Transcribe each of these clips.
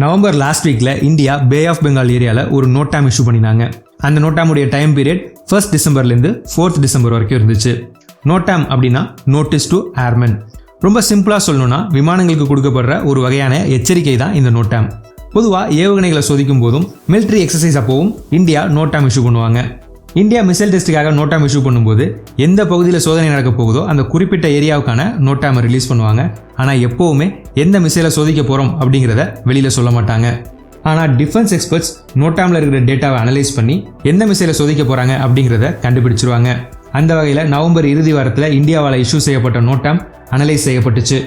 November last வீக்ல India bay of Bengal ஏரியாவில் ஒரு நோட்டாம் இஷ்யூ பண்ணினாங்க. அந்த நோட்டாமுடைய டைம் பீரியட் 1 டிசம்பர்லேருந்து 4 டிசம்பர் வரைக்கும் இருந்துச்சு. நோட்டாம் அப்படின்னா நோட்டீஸ் டு ஏர்மேன். ரொம்ப சிம்பிளாக சொல்லணும்னா விமானங்களுக்கு கொடுக்கப்படுற ஒரு வகையான எச்சரிக்கை தான் இந்த நோட்டாம். பொதுவாக ஏவுகணைகளை சோதிக்கும் போதும் மிலிட்ரி எக்ஸசைஸ் அப்போவும் இந்தியா நோட்டாம் இஷ்யூ பண்ணுவாங்க. இந்தியா மிசைல் டெஸ்ட்டுக்காக நோட்டாம் இஷ்யூ பண்ணும்போது எந்த பகுதியில் சோதனை நடக்க போகுதோ அந்த குறிப்பிட்ட ஏரியாவுக்கான நோட்டாமை ரிலீஸ் பண்ணுவாங்க. ஆனால் எப்போவுமே எந்த மிசைலை சோதிக்க போகிறோம் அப்படிங்கிறத வெளியில் சொல்ல மாட்டாங்க. ஆனால் டிஃபென்ஸ் எக்ஸ்பர்ட்ஸ் நோட்டாமில் இருக்கிற டேட்டாவை அனலைஸ் பண்ணி எந்த மிசைலை சோதிக்க போகிறாங்க அப்படிங்கிறத கண்டுபிடிச்சிருவாங்க. அந்த வகையில் நவம்பர் இறுதி வாரத்தில் இந்தியாவால் இஷ்யூ செய்யப்பட்ட நோட்டாம் அனலைஸ் செய்யப்பட்டுச்சு.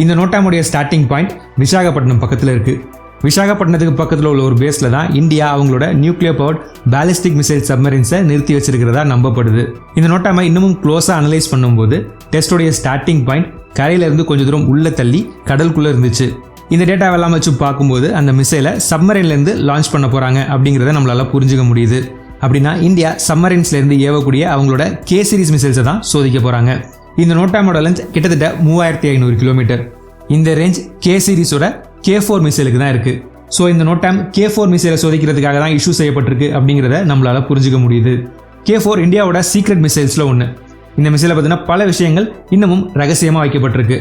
இந்த நோட்டாமுடைய ஸ்டார்டிங் பாயிண்ட் விசாகப்பட்டினம் பக்கத்தில் இருக்குது. விசாகப்பட்டினத்துக்கு பக்கத்தில் உள்ள ஒரு பேஸில் தான் இந்தியா அவங்களோட நியூக்ளியர் பவர்ட் பேலிஸ்டிக் மிசைல் சப்மரின்ஸை நிறுத்தி வச்சிருக்கிறதா நம்பப்படுது. இந்த நோட்டாமை இன்னமும் க்ளோஸாக அனலைஸ் பண்ணும்போது டெஸ்டோடைய ஸ்டார்டிங் பாயிண்ட் கரையிலிருந்து கொஞ்சம் தூரம் உள்ள தள்ளி கடலுக்குள்ளே இருந்துச்சு. இந்த டேட்டாவெல்லாம் வச்சு பார்க்கும்போது அந்த மிசைலை சப்மரைன்லேருந்து லான்ச் பண்ண போகிறாங்க அப்படிங்கிறத நம்மளால புரிஞ்சுக்க முடியுது. அப்படின்னா இந்தியா சப்மரைன்ஸ்லேருந்து ஏவக்கூடிய அவங்களோட கே சீரிஸ் மிசைல்ஸை தான் சோதிக்க போகிறாங்க. இந்த நோட்டாமோட லென்த் கிட்டத்தட்ட 3500 கிலோமீட்டர். இந்த ரேஞ்ச் கே சீரிஸோட K4 மிசைலுக்கு தான் இருக்குது. ஸோ இந்த நோட்டாம் K4 மிசைலை சோதிக்கிறதுக்காக தான் இஷ்யூ செய்யப்பட்டிருக்கு அப்படிங்கிறத நம்மளால புரிஞ்சுக்க முடியுது. K4 இந்தியாவோட சீக்ரெட் மிசைல்ஸில் ஒன்று. இந்த மிசைலை பற்றின பல விஷயங்கள் இன்னமும் ரகசியமாக வைக்கப்பட்டிருக்கு.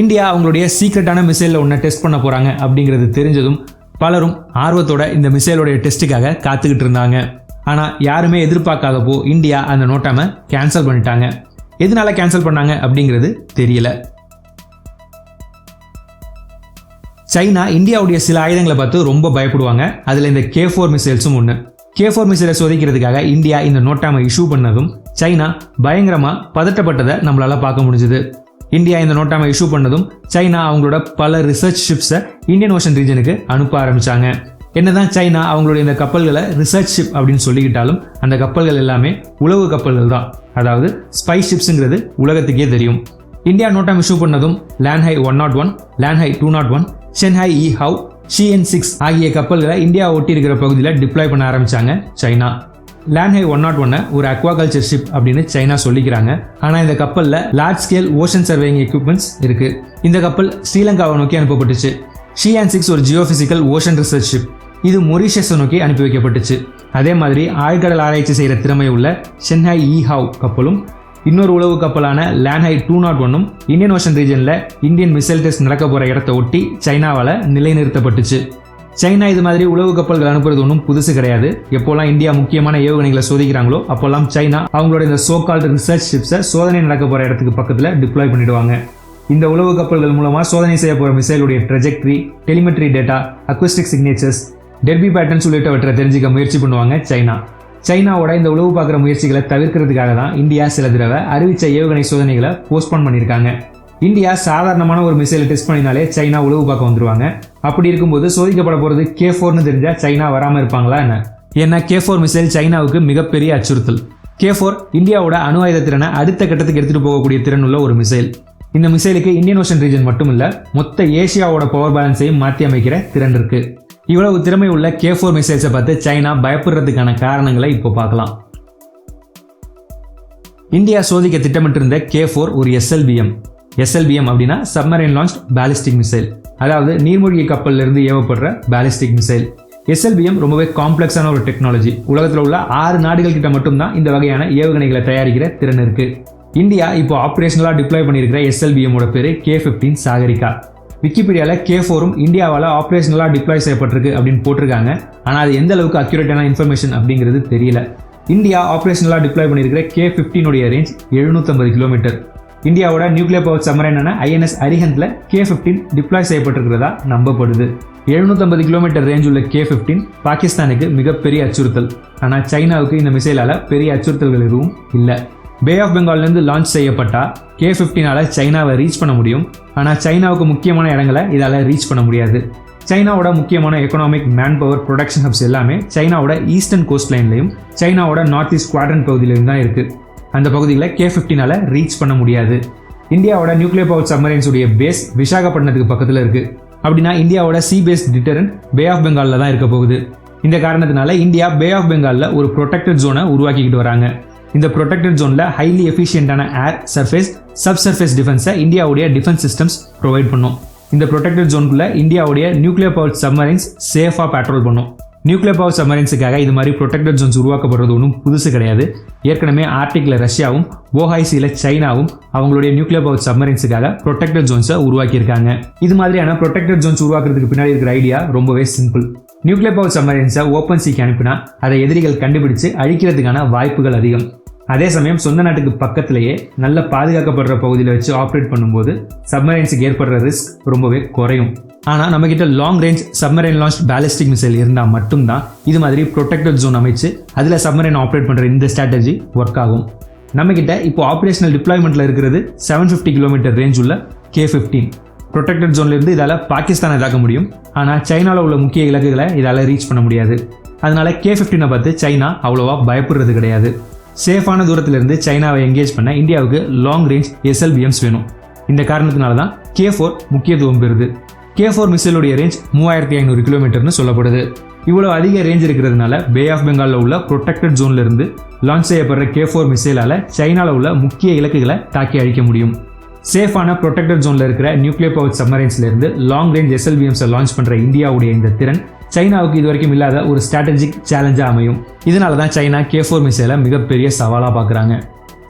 இந்தியா அவங்களுடைய சீக்ரெட்டான மிசைலில் ஒன்று டெஸ்ட் பண்ண போகிறாங்க அப்படிங்கிறது தெரிஞ்சதும் பலரும் ஆர்வத்தோட இந்த மிசைலோடைய டெஸ்ட்டுக்காக காத்துக்கிட்டு இருந்தாங்க. ஆனால் யாருமே எதிர்பார்க்காதப்போ இந்தியா அந்த நோட்டாமை கேன்சல் பண்ணிட்டாங்க. எதனால கேன்சல் பண்ணாங்க அப்படிங்கிறது தெரியல. சைனா இந்தியாவுடைய சில ஆயுதங்களை பார்த்து ரொம்ப பயப்படுவாங்க. அதில் இந்த K4 மிசைல்ஸும் ஒன்று. K4 மிசைலை சோதிக்கிறதுக்காக இந்தியா இந்த நோட்டாமை இஷ்யூ பண்ணதும் சைனா பயங்கரமாக பதட்டப்பட்டதை நம்மளால பார்க்க முடிஞ்சுது. இந்தியா இந்த நோட்டாமை இஷ்யூ பண்ணதும் சைனா அவங்களோட பல ரிசர்ச் ஷிப்ஸை இந்தியன் ஓஷன் ரீஜனுக்கு அனுப்ப ஆரம்பிச்சாங்க. என்னதான் சைனா அவங்களுடைய இந்த கப்பல்களை ரிசர்ச் ஷிப் அப்படின்னு சொல்லிக்கிட்டாலும் அந்த கப்பல்கள் எல்லாமே உளவு கப்பல்கள் தான். அதாவது ஸ்பை ஷிப்ஸுங்கிறது உலகத்துக்கே தெரியும். இந்தியா நோட்டாம் இஷ்யூ பண்ணதும் லேன்ஹை 101, லேன்ஹை 201, ஷென்ஹை இஹவ், ஷிஎன்-6 ஆகிய கப்பல்களை இந்தியா ஒட்டி இருக்கிற பகுதியில் டிப்ளாய் பண்ண ஆரம்பிச்சாங்க சைனா. லேன்ஹை 101 ஒரு அக்வாகல்ச்சர் ஷிப் அப்படின்னு சைனா சொல்லிக்கிறாங்க. ஆனால் இந்த கப்பலில் large scale ocean surveying equipments இருக்கு. இந்த கப்பல் ஸ்ரீலங்காவை நோக்கி அனுப்பப்பட்டுச்சு. ஷிஎன்-6 ஒரு ஜியோபிசிக்கல் ஓஷன் ரிசர்ச் ஷிப். இது மொரீஷியஸை நோக்கி அனுப்பி வைக்கப்பட்டுச்சு. அதே மாதிரி ஆழ்கடல் ஆராய்ச்சி செய்கிற திறமை உள்ள ஷென்ஹை இஹவ் கப்பலும் இன்னொரு உளவு கப்பலான லேன்ஹை 201 இந்தியன் ஓஷன் ரீஜனில் இந்தியன் மிசைல் டெஸ்ட் நடக்க போகிற இடத்த ஒட்டி சைனாவால் நிலைநிறுத்தப்பட்டுச்சு. சைனா இது மாதிரி உளவு கப்பல்கள் அனுப்புறது ஒன்றும் புதுசு கிடையாது. எப்போல்லாம் இந்தியா முக்கியமான ஏவுகணைகளை சோதிக்கிறாங்களோ அப்போல்லாம் சைனா அவங்களோட இந்த சோகால்டு ரிசர்ச் ஷிப்ஸை சோதனை நடக்க போகிற இடத்துக்கு பக்கத்தில் டிப்ளாய் பண்ணிடுவாங்க. இந்த உளவு கப்பல்கள் மூலமாக சோதனை செய்ய போகிற மிசைலுடைய trajectory, telemetry data, acoustic signatures, derby patterns உள்ளிட்டவற்றை தெரிஞ்சுக்க முயற்சி பண்ணுவாங்க சைனா. சைனாவோட இந்த உளவு பார்க்குற முயற்சிகளை தவிர்க்கிறதுக்காக தான் இந்தியா சில தடவை அறிவிச்ச ஏவுகணை சோதனைகளை போஸ்ட்போன் பண்ணியிருக்காங்க. இந்தியா சாதாரணமான ஒரு மிசைலை டெஸ்ட் பண்ணினாலே சைனா உளவு பார்க்க வந்துருவாங்க. அப்படி இருக்கும்போது சோதிக்கப்பட போகிறது K4ன்னு தெரிஞ்சா சைனா வராமல் இருப்பாங்களா என்ன? ஏன்னா K4 மிசைல் சைனாவுக்கு மிகப்பெரிய அச்சுறுத்தல். K4 இந்தியாவோட அணு ஆயுத திறனை அடுத்த கட்டத்துக்கு எடுத்துகிட்டு போகக்கூடிய திறன் உள்ள ஒரு மிசைல். இந்த மிசைலுக்கு இந்தியன் ஓஷன் ரீஜன் மட்டும் இல்லை, மொத்த ஏசியாவோட பவர் பேலன்ஸையும் மாற்றி அமைக்கிற திறன் இருக்கு. இவ்வளவு திறமை உள்ள K4 மிசைல்ஸை பார்த்து சைனா பயப்படுறதுக்கான காரணங்களை இப்போ பார்க்கலாம். இந்தியா சோதிக்க திட்டமிட்டிருந்த K4 ஒரு SLBM. SLBM அப்படின்னா சப்மரைன் லான்ச்ட் பேலிஸ்டிக் மிசைல். அதாவது நீர்மூழ்கி கப்பலில் இருந்து ஏவப்படுற பேலிஸ்டிக் மிசைல். SLBM ரொம்பவே காம்ப்ளெக்ஸான ஒரு டெக்னாலஜி. உலகத்தில் உள்ள 6 நாடுகள் கிட்ட மட்டும்தான் இந்த வகையான ஏவுகணைகளை தயாரிக்கிற திறன் இருக்கு. இந்தியா இப்போ ஆப்ரேஷனலாக டிப்ளாய் பண்ணியிருக்கிற SLBM ஓட பேரு K-15 சாகரிகா. விக்கிபீடியாவில் K4ம் இந்தியாவால் ஆப்ரேஷனலாக டிப்ளாய் செய்யப்பட்டிருக்கு அப்படின்னு போட்டிருக்காங்க. ஆனால் அது எந்த அளவுக்கு அக்யூரேட்டான இன்ஃபர்மேஷன் அப்படிங்கிறது தெரியல. இந்தியா ஆப்ரேஷனலாக டிப்ளாய் பண்ணியிருக்கிற K-15 ரேஞ்ச் 750 கிலோமீட்டர். இந்தியாவோட நியூக்ளியர் பவர் சப்மரைனான INS அரிஹந்தில் K-15 டிப்ளாய் செய்யப்பட்டிருக்கிறதா நம்பப்படுது. 750 கிலோமீட்டர் ரேஞ்ச் உள்ள K-15 பாகிஸ்தானுக்கு மிகப்பெரிய அச்சுறுத்தல். ஆனால் சைனாவுக்கு இந்த மிசைலால் பெரிய அச்சுறுத்தல்கள் எதுவும் இல்லை. பே ஆஃப் பெங்கால்லேருந்து லான்ச் செய்யப்பட்டா K-15ஆல் சைனாவை ரீச் பண்ண முடியும். ஆனால் சைனாவுக்கு முக்கியமான இடங்களை இதால் ரீச் பண்ண முடியாது. சைனாவோட முக்கியமான economic, man power, production hubs எல்லாமே சைனாவோட ஈஸ்டர்ன் கோஸ்ட் லைன்லையும் சைனாவோட நார்த் ஈஸ்ட் குவாட்ரண்ட் பகுதியிலையும் தான் இருக்குது. அந்த பகுதிகளை K-15ஆல் ரீச் பண்ண முடியாது. இந்தியாவோட நியூக்ளியர் பவர் சப்மரைன்ஸ் உடைய பேஸ் விசாகப்பட்டினத்துக்கு பக்கத்தில் இருக்குது. அப்படின்னா இந்தியாவோட sea base deterrent bay of பெங்காலில் தான் இருக்க போகுது. இந்த காரணத்தினால இந்தியா பே ஆஃப் பெங்காலில் ஒரு ப்ரொடெக்டட் ஜோனை உருவாக்கிக்கிட்டு வராங்க. இந்த ப்ரொடெக்டட் ஜோன்ல ஹைலி எஃபிஷியன்டான ஏர், சர்ஃபேஸ், சப் சர்ஃபேஸ் டிஃபென்ஸை இந்தியாவுடைய டிஃபென்ஸ் சிஸ்டம்ஸ் ப்ரொவைட் பண்ணும். இந்த ப்ரொடெக்டட் ஜோனுக்குள்ள இந்தியாவுடைய நியூக்ளியர் பவர் சப்மரைன்ஸ் சேஃபாக பேட்ரோல் பண்ணும். நியூக்ளியர் பவர் சப்மரைன்ஸுக்காக இது மாதிரி ப்ரொடெக்டட் ஜோன்ஸ் உருவாக்கப்படுறது ஒன்றும் புதுசு கிடையாது. ஏற்கனவே ஆர்டிக்ல ரஷ்யாவும் ஓஹைசியில் சைனாவும் அவங்களுடைய நியூக்ளியர் பவர் சப்மரைன்ஸுக்காக ப்ரொடெக்டட் ஜோன்ஸை உருவாக்கியிருக்காங்க. இது மாதிரியான ப்ரொடெக்டட் ஜோன்ஸ் உருவாக்குறதுக்கு பின்னாடி இருக்கிற ஐடியா ரொம்பவே சிம்பிள். நியூக்ளியர் பவர் சப்மரைன்ஸை ஓப்பன் சீக்கு அனுப்பினா அதை எதிரிகள் கண்டுபிடிச்சு அழிக்கிறதுக்கான வாய்ப்புகள் அதிகம். அதே சமயம் சொந்த நாட்டுக்கு பக்கத்திலேயே நல்ல பாதுகாக்கப்படுற பகுதியில் வச்சு ஆப்ரேட் பண்ணும்போது சப்மரைன்ஸுக்கு ஏற்படுற ரிஸ்க் ரொம்பவே குறையும். ஆனால் நம்மகிட்ட long range submarine launch ballistic missile இருந்தால் மட்டும்தான் இது மாதிரி ப்ரொடெக்டட் ஜோன் அமைச்சு அதில் சப்மரைன் ஆப்ரேட் பண்ணுற இந்த ஸ்ட்ராட்டஜி ஒர்க் ஆகும். நம்மகிட்ட இப்போ ஆப்ரேஷனல் டிப்ளாய்மெண்ட்டில் இருக்கிறது 750 கிலோமீட்டர் ரேஞ்ச் உள்ள K-15. ப்ரொடெக்டட் ஜோன்லேருந்து இதால் பாகிஸ்தானை தாக்க முடியும். ஆனால் சைனாவில் உள்ள முக்கிய இலக்குகளை இதால் ரீச் பண்ண முடியாது. அதனால K-15 பார்த்து சைனா அவ்வளோவா பயப்படுறது கிடையாது. சேஃபான தூரத்திலிருந்து சைனாவை என்கேஜ் பண்ண இந்தியாவுக்கு லாங் ரேஞ்ச் SLBMs வேணும். இந்த காரணத்தினால தான் K4 முக்கியத்துவம் பெறுது. K4 மிசைலுடைய ரேஞ்ச் 3500 கிலோமீட்டர்னு சொல்லப்படுது. இவ்வளவு அதிக ரேஞ்ச் இருக்கிறதுனால பே ஆஃப் பெங்காலில் உள்ள ப்ரொடெக்டட் ஜோன்ல இருந்து லான்ச் செய்யப்படுற K4 மிசைலால சைனாவில் உள்ள முக்கிய இலக்குகளை தாக்கி அழிக்க முடியும். சேஃபான ப்ரொடெக்டட் ஜோன்ல இருக்கிற நியூக்ளியர் பவர் சப்மரைன்ஸ்ல இருந்து லாங் ரேஞ்ச் SLBMs லான்ச் பண்ற இந்தியாவுடைய இந்த திறன் சைனாவுக்கு இதுவரைக்கும் இல்லாத ஒரு ஸ்ட்ராட்டஜிக் சேலஞ்சா அமையும். இதனால தான் சைனா K4 மிசைலை மிகப்பெரிய சவாலா பார்க்குறாங்க.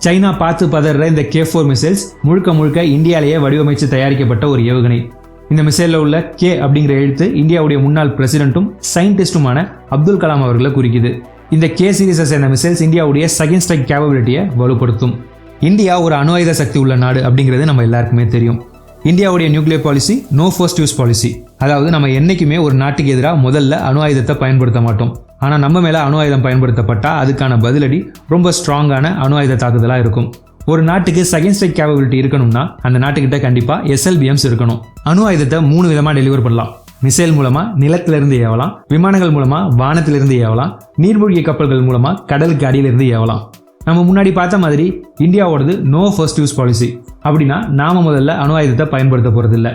சைனா பார்த்து பதற இந்த K4 மிசைல்ஸ் முழுக்க முழுக்க இந்தியாலேயே வடிவமைச்சு தயாரிக்கப்பட்ட ஒரு ஏவுகணை. இந்த மிசைலில் உள்ள K அப்படிங்கிற எழுத்து இந்தியாவுடைய முன்னாள் பிரசிடென்ட்டும் சயின்டிஸ்டுமான அப்துல் கலாம் அவர்களை குறிக்குது. இந்த K சீரீஸை சேர்ந்த மிசைல்ஸ் இந்தியாவுடைய செகண்ட் ஸ்ட்ரைக் கேப்பபிலிட்டியை வலுப்படுத்தும். இந்தியா ஒரு அணு ஆயுத சக்தி உள்ள நாடு அப்படிங்கிறது நம்ம எல்லாருக்குமே தெரியும். இந்தியாவுடைய nuclear policy no first use policy. அதாவது நம்ம என்னைக்குமே ஒரு நாட்டுக்கு எதிராக முதல்ல அணு ஆயுதத்தை பயன்படுத்த மாட்டோம். ஆனால் நம்ம மேலே அணு ஆயுதம் பயன்படுத்தப்பட்டால் அதுக்கான பதிலடி ரொம்ப ஸ்ட்ராங்கான அணு ஆயுத தாக்குதலாக இருக்கும். ஒரு நாட்டுக்கு செகண்ட் ஸ்ட்ரைக் கேப்பபிலிட்டி இருக்கணும்னா அந்த நாட்டுக்கிட்ட கண்டிப்பாக SLBMs இருக்கணும். அணு ஆயுதத்தை 3 விதமாக டெலிவர் பண்ணலாம். மிசைல் மூலமா நிலத்திலிருந்து ஏவலாம், விமானங்கள் மூலமா வானத்திலிருந்து ஏவலாம், நீர்மூழ்கி கப்பல்கள் மூலமா கடலுக்கு அடியிலிருந்து ஏவலாம். நம்ம முன்னாடி பார்த்த மாதிரி இந்தியாவோடது நோ ஃபர்ஸ்ட் யூஸ் பாலிசி. அப்படின்னா நாம முதல்ல அணு ஆயுதத்தை பயன்படுத்த போறது இல்லை.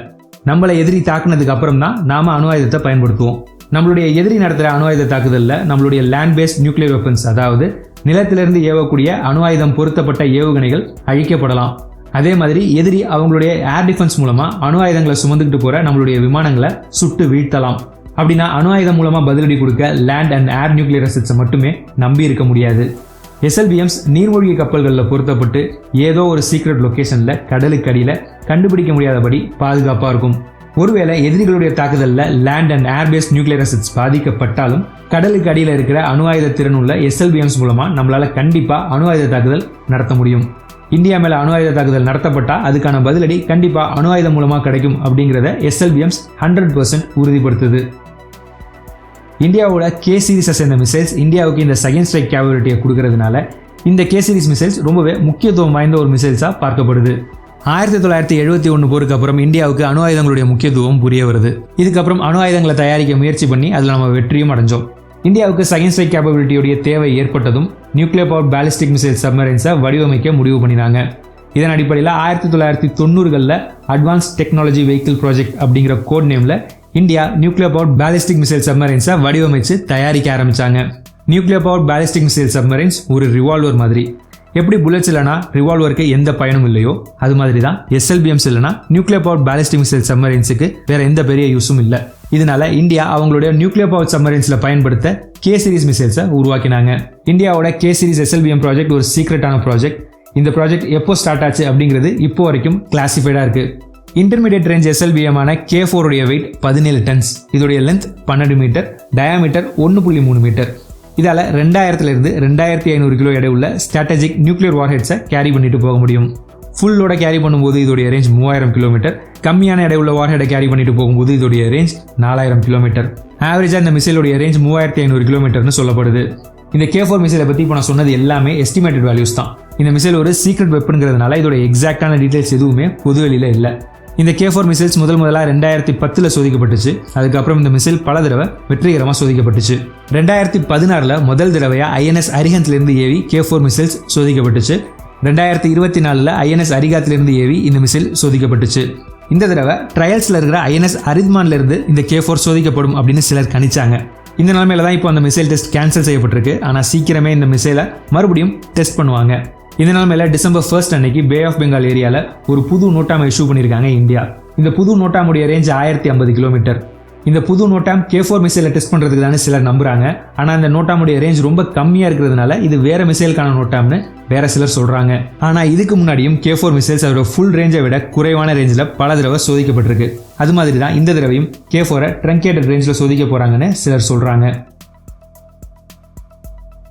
நம்மளை எதிரி தாக்குனதுக்கு அப்புறம் தான் நாம அணு ஆயுதத்தை பயன்படுத்துவோம். நம்மளுடைய எதிரி நடத்துகிற அணு ஆயுத தாக்குதலில் நம்மளுடைய லேண்ட் பேஸ்ட் நியூக்ளியர் வெப்பன்ஸ், அதாவது நிலத்திலிருந்து ஏவக்கூடிய அணு ஆயுதம் பொருத்தப்பட்ட ஏவுகணைகள் அழிக்கப்படலாம். அதே மாதிரி எதிரி அவங்களுடைய ஏர் டிஃபென்ஸ் மூலமா அணு ஆயுதங்களை சுமந்துக்கிட்டு போற நம்மளுடைய விமானங்களை சுட்டு வீழ்த்தலாம். அப்படின்னா அணு ஆயுதம் மூலமா பதிலடி கொடுக்க லேண்ட் அண்ட் ஏர் நியூக்ளியர் அசெட்ஸை மட்டுமே நம்பி இருக்க முடியாது. SLBMs நீர்மூழ்கி கப்பல்களில் பொருத்தப்பட்டு ஏதோ ஒரு சீக்ரெட் லொக்கேஷன்ல கடலுக்கு அடியில் கண்டுபிடிக்க முடியாதபடி பாதுகாப்பாக இருக்கும். ஒருவேளை எதிரிகளுடைய தாக்குதலில் land and air based nuclear assets பாதிக்கப்பட்டாலும் கடலுக்கு அடியில் இருக்கிற அணு ஆயுத திறன் உள்ள SLBMs மூலமா நம்மளால கண்டிப்பா அணு ஆயுத தாக்குதல் நடத்த முடியும். இந்தியா மேல அணு ஆயுத தாக்குதல் நடத்தப்பட்டா அதுக்கான பதிலடி கண்டிப்பா அணு ஆயுதம் மூலமா கிடைக்கும் அப்படிங்கிறத SLBMs 100% உறுதிப்படுத்துது. இந்தியாவோட K சீரீஸை சேர்ந்த மிசைல்ஸ் இந்தியாவுக்கு இந்த செகண்ட் ஸ்ட்ரைக் கேப்பபிலிட்டியை கொடுக்கறதுனால இந்த K சீரீஸ் மிசைல்ஸ் ரொம்பவே முக்கியத்துவம் வாய்ந்த ஒரு மிசைல்ஸாக பார்க்கப்படுது. 1971 போருக்கு அப்புறம் இந்தியாவுக்கு அணு ஆயுதங்களுடைய முக்கியத்துவம் புரிய வருது. இதுக்கப்புறம் அணு ஆயுதங்களை தயாரிக்க முயற்சி பண்ணி அதில் நம்ம வெற்றியும் அடைஞ்சோம். இந்தியாவுக்கு செகண்ட் ஸ்ட்ரைக் கேப்பபிலிட்டியுடைய தேவை ஏற்பட்டதும் நியூக்ளியர் பவர் பேலிஸ்டிக் மிசைல் சப்மரைன்ஸை வடிவமைக்க முடிவு பண்ணினாங்க. இதன் அடிப்படையில் 1990களில் அட்வான்ஸ் டெக்னாலஜி வெஹிக்கிள் ப்ராஜெக்ட் அப்படிங்கிற கோட் நேம்ல India nuclear power ballistic missile சப்மரைன்ஸை வடிவமைச்சு தயாரிக்க ஆரம்பிச்சாங்க. Nuclear power ballistic missile submarines ஒரு ரிவால்வர் மாதிரி. எப்படி புல்லட்ஸ் இல்லைனா ரிவால்வருக்கு எந்த பயனும் இல்லையோ அது மாதிரி தான் SLBMs இல்லைனா நியூக்ளியர் பவர் பேலிஸ்டிக் மிசைல் சப்மரைன்ஸுக்கு வேற எந்த பெரிய யூஸும் இல்லை. இதனால இந்தியா அவங்களுடைய நியூக்ளியர் பவர் சப்மரைன்ஸ்ல பயன்படுத்த K சீரீஸ் மிசைல்ஸை உருவாக்கினாங்க. இந்தியாவோட K சீரீஸ் SLBM ப்ராஜெக்ட் ஒரு சீக்ரெட்டான ப்ராஜெக்ட். இந்த ப்ராஜெக்ட் எப்போ ஸ்டார்ட் ஆச்சு அப்படிங்கிறது இப்போ வரைக்கும் கிளாசிஃபைடா இருக்கு. இன்டர்மீடியட் ரேஞ்ச் SLBM ஆன K4 உடைய வெயிட் 17 டன்ஸ். இதோடைய லென்த் 12 மீட்டர், டயாமீட்டர் 1.3 மீட்டர். இதால 2000 to 2500 கிலோ எடை உள்ள ஸ்ட்ராட்டஜிக் நியூக்ளியர் வார்ஹெட்ஸை கேரி பண்ணிட்டு போக முடியும். ஃபுல்லோட கேரி பண்ணும்போது இதோடைய ரேஞ்ச் 3000 கிலோமீட்டர். கம்மியான எடை உள்ள வார்ஹெட்டை கேரி பண்ணிட்டு போகும்போது இதோடைய ரேஞ்ச் 4000 கிலோமீட்டர். ஆவரேஜா இந்த மிசைலுடைய ரேஞ்ச் 3500 கிலோமீட்டர்னு சொல்லப்படுது. இந்த K4 மிசைலை பத்தி இப்போ நான் சொன்னது எல்லாமே எஸ்டிமேட்டட் வேல்யூஸ் தான். இந்த மிசைல் ஒரு சீக்ரெட் வெப்பன்ங்கிறதுனால இதோட எக்ஸாக்டான டீடைல்ஸ் எதுவுமே பொது வெளியில இல்லை. இந்த K4 மிசைல்ஸ் முதலாக 2010 சோதிக்கப்பட்டுச்சு. அதுக்கப்புறம் இந்த மிசைல் பல தடவை வெற்றிகரமாக சோதிக்கப்பட்டுச்சு. 2016 முதல் தடவையா INS அரிஹந்த்லேருந்து AV K4 missiles சோதிக்கப்பட்டுச்சு. 2024 INS அரிகாத்திலிருந்து AV இந்த மிசைல் சோதிக்கப்பட்டுச்சு. இந்த தடவை ட்ரையல்ஸ்ல இருக்கிற INS அரித்மான்ல இருந்து இந்த K4 சோதிக்கப்படும் அப்படின்னு சிலர் கணிச்சாங்க. இந்த நிலைமையில தான் இப்போ அந்த மிசைல் டெஸ்ட் கேன்சல் செய்யப்பட்டிருக்கு. ஆனால் சீக்கிரமே இந்த மிசைலை மறுபடியும் டெஸ்ட் பண்ணுவாங்க. இந்த நிலைமையில டிசம்பர் 1 அன்னைக்கு பே ஆஃப் பெங்கால் ஏரியாவில் ஒரு புது நோட்டாமை இஷ்யூ பண்ணியிருக்காங்க இந்தியா. இந்த புது நோட்டாமுடைய ரேஞ்ச் 1050 கிலோமீட்டர். இந்த புது நோட்டாம் K4 மிசைலை டெஸ்ட் பண்ணுறதுக்கு தானே சிலர் நம்புறாங்க. ஆனால் இந்த நோட்டாமுடைய ரேஞ்ச் ரொம்ப கம்மியாக இருக்கிறதுனால இது வேற மிசைலுக்கான நோட்டாம்னு வேற சிலர் சொல்றாங்க. ஆனால் இதுக்கு முன்னாடியும் K4 மிசைல்ஸ் அதோட ஃபுல் ரேஞ்சை விட குறைவான ரேஞ்சில் பல தடவை சோதிக்கப்பட்டிருக்கு. அது மாதிரி தான் இந்த தடவையும் K4 ட்ரங்கேட்டட் ரேஞ்சில் சோதிக்க போறாங்கன்னு சிலர் சொல்றாங்க.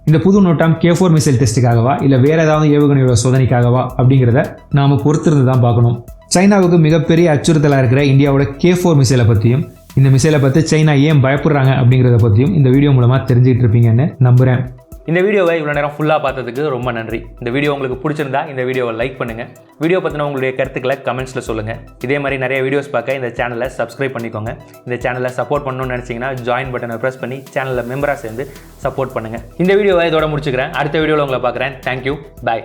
இந்த புது நோட்டாம் K4 மிசைல் டெஸ்ட்டுக்காகவா இல்லை வேற ஏதாவது ஏவுகணையோட சோதனைக்காகவா அப்படிங்கிறத நாம பொறுத்திருந்து தான் பார்க்கணும். சைனாவுக்கு மிகப்பெரிய அச்சுறுத்தலாக இருக்கிற இந்தியாவோட K4 மிசைலை பற்றியும் இந்த மிசைலை பற்றி சைனா ஏன் பயப்படுறாங்க அப்படிங்கிறத பற்றியும் இந்த வீடியோ மூலமாக தெரிஞ்சுக்கிட்டு இருப்பீங்கன்னு நம்புகிறேன். இந்த வீடியோவை இவ்வளோ நேரம் ஃபுல்லாக பார்த்ததுக்கு ரொம்ப நன்றி. இந்த வீடியோ உங்களுக்கு பிடிச்சிருந்தா இந்த வீடியோவை லைக் பண்ணுங்கள். வீடியோ பற்றின உங்களுடைய கருத்துக்களை கமெண்ட்ஸில் சொல்லுங்கள். இதே மாதிரி நிறைய வீடியோஸ் பார்க்க இந்த சேனலை சப்ஸ்கிரைப் பண்ணிக்கோங்க. இந்த சேனலை சப்போர்ட் பண்ணணும்னு நினச்சிங்கன்னா ஜாயின் பட்டனை ப்ரெஸ் பண்ணி சேனலில் மெம்பராக சேர்ந்து சப்போர்ட் பண்ணுங்கள். இந்த வீடியோவை இதோட முடிச்சுக்கிறேன். அடுத்த வீடியோவில் உங்களை பார்க்குறேன். தேங்க்யூ. பாய்.